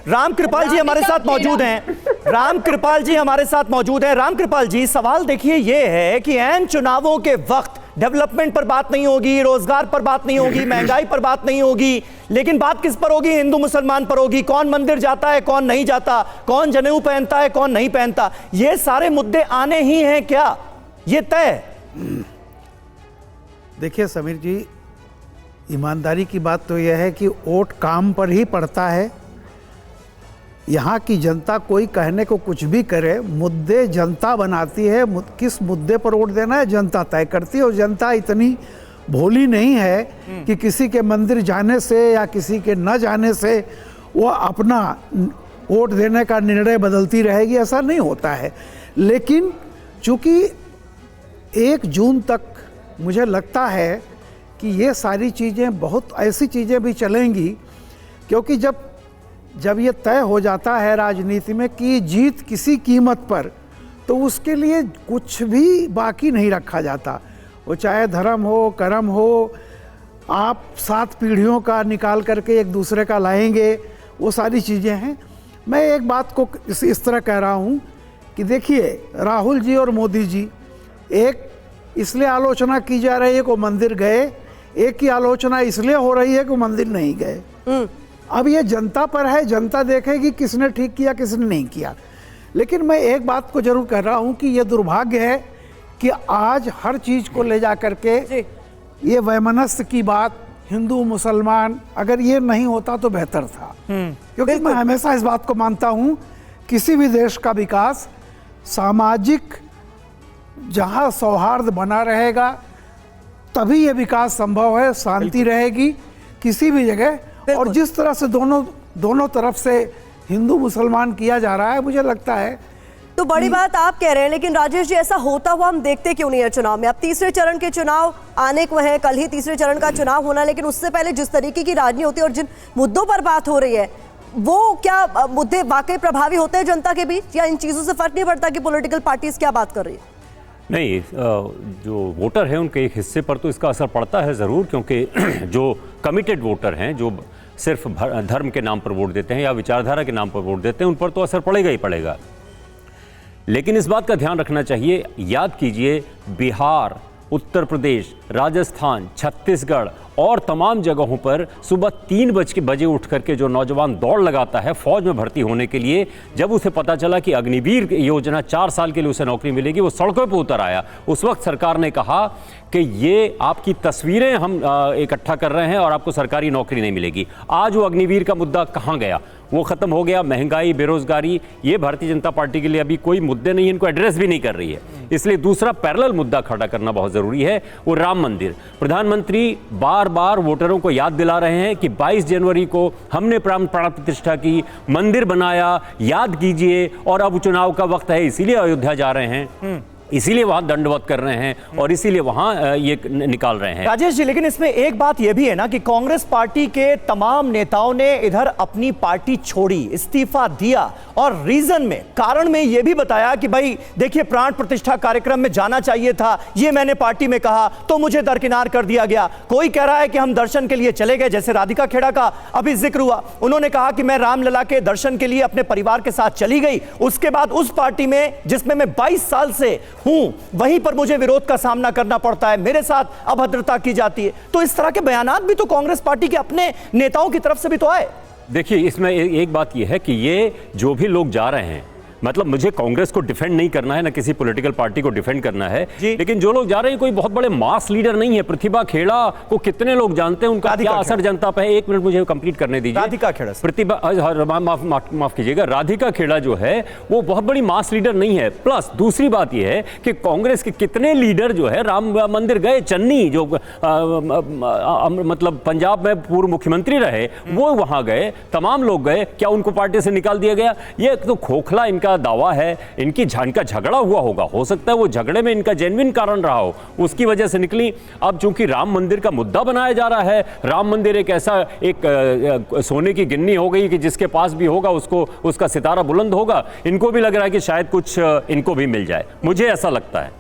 राम कृपाल जी हमारे साथ मौजूद हैं। राम कृपाल जी हमारे साथ मौजूद हैं। राम कृपाल जी, सवाल देखिए ये है कि ऐन चुनावों के वक्त डेवलपमेंट पर बात नहीं होगी, रोजगार पर बात नहीं होगी, महंगाई पर बात नहीं होगी, लेकिन बात किस पर होगी? हिंदू मुसलमान पर होगी। कौन मंदिर जाता है, कौन नहीं जाता, कौन जनेऊ पहनता है, कौन नहीं पहनता, ये सारे मुद्दे आने ही हैं क्या? ये तय। देखिए समीर जी, ईमानदारी की बात तो यह है कि वोट काम पर ही पड़ता है। यहाँ की जनता कोई कहने को कुछ भी करे, मुद्दे जनता बनाती है। किस मुद्दे पर वोट देना है जनता तय करती है। और जनता इतनी भोली नहीं है कि किसी के मंदिर जाने से या किसी के न जाने से वो अपना वोट देने का निर्णय बदलती रहेगी, ऐसा नहीं होता है। लेकिन चूंकि 1 जून तक मुझे लगता है कि ये सारी चीज़ें, बहुत ऐसी चीज़ें भी चलेंगी, क्योंकि जब ये तय हो जाता है राजनीति में कि जीत किसी कीमत पर, तो उसके लिए कुछ भी बाकी नहीं रखा जाता। वो चाहे धर्म हो, कर्म हो, आप 7 पीढ़ियों का निकाल करके एक दूसरे का लाएंगे, वो सारी चीज़ें हैं। मैं एक बात को इस तरह कह रहा हूँ कि देखिए, राहुल जी और मोदी जी, एक इसलिए आलोचना की जा रही है कि वो मंदिर गए, एक की आलोचना इसलिए हो रही है कि वो मंदिर नहीं गए। अब ये जनता पर है, जनता देखेगी किसने ठीक किया किसने नहीं किया। लेकिन मैं एक बात को जरूर कह रहा हूँ कि ये दुर्भाग्य है कि आज हर चीज़ को ले जा करके ये वैमनस्य की बात, हिंदू मुसलमान, अगर ये नहीं होता तो बेहतर था। क्योंकि मैं हमेशा इस बात को मानता हूँ, किसी भी देश का विकास सामाजिक, जहाँ सौहार्द बना रहेगा तभी ये विकास संभव है, शांति रहेगी किसी भी जगह। और जिस तरह से दोनों तरफ से हिंदू मुसलमान किया जा रहा है, मुझे लगता है तो बड़ी बात आप कह रहे हैं। लेकिन राजेश जी, ऐसा होता हुआ हम देखते क्यों नहीं है चुनाव में? अब तीसरे चरण के चुनाव आने को है, कल ही तीसरे चरण का चुनाव होना, लेकिन उससे पहले जिस तरीके की राजनीति होती है और जिन मुद्दों पर बात हो रही है, वो क्या मुद्दे वाकई प्रभावी होते हैं जनता के बीच, या इन चीजों से फर्क नहीं पड़ता कि पॉलिटिकल पार्टीज क्या बात कर रही है? नहीं, जो वोटर है उनके एक हिस्से पर तो इसका असर पड़ता है ज़रूर, क्योंकि जो कमिटेड वोटर हैं, जो सिर्फ धर्म के नाम पर वोट देते हैं या विचारधारा के नाम पर वोट देते हैं, उन पर तो असर पड़ेगा ही पड़ेगा। लेकिन इस बात का ध्यान रखना चाहिए, याद कीजिए, बिहार, उत्तर प्रदेश, राजस्थान, छत्तीसगढ़ और तमाम जगहों पर सुबह 3 बजे उठ करके जो नौजवान दौड़ लगाता है फौज में भर्ती होने के लिए, जब उसे पता चला कि अग्निवीर योजना 4 साल के लिए उसे नौकरी मिलेगी, वो सड़कों पर उतर आया। उस वक्त सरकार ने कहा कि ये आपकी तस्वीरें हम इकट्ठा कर रहे हैं और आपको सरकारी नौकरी नहीं मिलेगी। आज वो अग्निवीर का मुद्दा कहाँ गया? वो खत्म हो गया। महंगाई, बेरोजगारी, ये भारतीय जनता पार्टी के लिए अभी कोई मुद्दे नहीं, इनको एड्रेस भी नहीं कर रही है। इसलिए दूसरा पैरेलल मुद्दा खड़ा करना बहुत जरूरी है, वो राम मंदिर। प्रधानमंत्री बार बार वोटरों को याद दिला रहे हैं कि 22 जनवरी को हमने प्राण प्रतिष्ठा की, मंदिर बनाया, याद कीजिए, और अब चुनाव का वक्त है इसीलिए अयोध्या जा रहे हैं, इसीलिए वहां दंडवत कर रहे हैं और इसीलिए वहां ये निकाल रहे हैं। राजेश जी, लेकिन इसमें एक बात यह भी है ना कि कांग्रेस पार्टी के तमाम नेताओं ने इधर अपनी पार्टी छोड़ी, इस्तीफा दिया, और रीजन में, कारण में यह भी बताया कि भाई देखिए, प्राण प्रतिष्ठा कार्यक्रम में जाना चाहिए था, ये मैंने पार्टी में कहा तो मुझे दरकिनार कर दिया गया। कोई कह रहा है कि हम दर्शन के लिए चले गए, जैसे राधिका खेड़ा का अभी जिक्र हुआ, उन्होंने कहा कि मैं रामलला के दर्शन के लिए अपने परिवार के साथ चली गई, उसके बाद उस पार्टी में जिसमें मैं 22 साल से हूं, वहीं पर मुझे विरोध का सामना करना पड़ता है, मेरे साथ अभद्रता की जाती है। तो इस तरह के बयानात भी तो कांग्रेस पार्टी के अपने नेताओं की तरफ से भी तो आए। देखिए, इसमें एक बात यह है कि ये जो भी लोग जा रहे हैं, मतलब मुझे कांग्रेस को डिफेंड नहीं करना है, ना किसी पॉलिटिकल पार्टी को डिफेंड करना है, लेकिन जो लोग जा रहे हैं कोई बहुत बड़े मास लीडर नहीं है। प्रतिभा खेड़ा को कितने लोग जानते हैं, उनका क्या असर जनता पे है? 1 मिनट मुझे कंप्लीट करने दीजिए। राधिका खेड़ा, प्रतिभा, माफ कीजिएगा, राधिका खेड़ा जो है वो बहुत बड़ी मास लीडर नहीं है। प्लस दूसरी बात यह है कि कांग्रेस के कितने लीडर जो है राम मंदिर गए, चन्नी जो मतलब पंजाब में पूर्व मुख्यमंत्री रहे, वो वहां गए, तमाम लोग गए। क्या उनको पार्टी से निकाल दिया गया? ये तो खोखला इनका दावा है। इनका झगड़ा हुआ होगा, हो सकता है वो झगड़े में इनका जेन्युइन कारण रहा हो, उसकी वजह से निकली। अब चूंकि राम मंदिर का मुद्दा बनाया जा रहा है, राम मंदिर एक ऐसा एक सोने की गिन्नी हो गई कि जिसके पास भी होगा उसको उसका सितारा बुलंद होगा। इनको भी लग रहा है कि शायद कुछ इनको भी मिल जाए, मुझे ऐसा लगता है।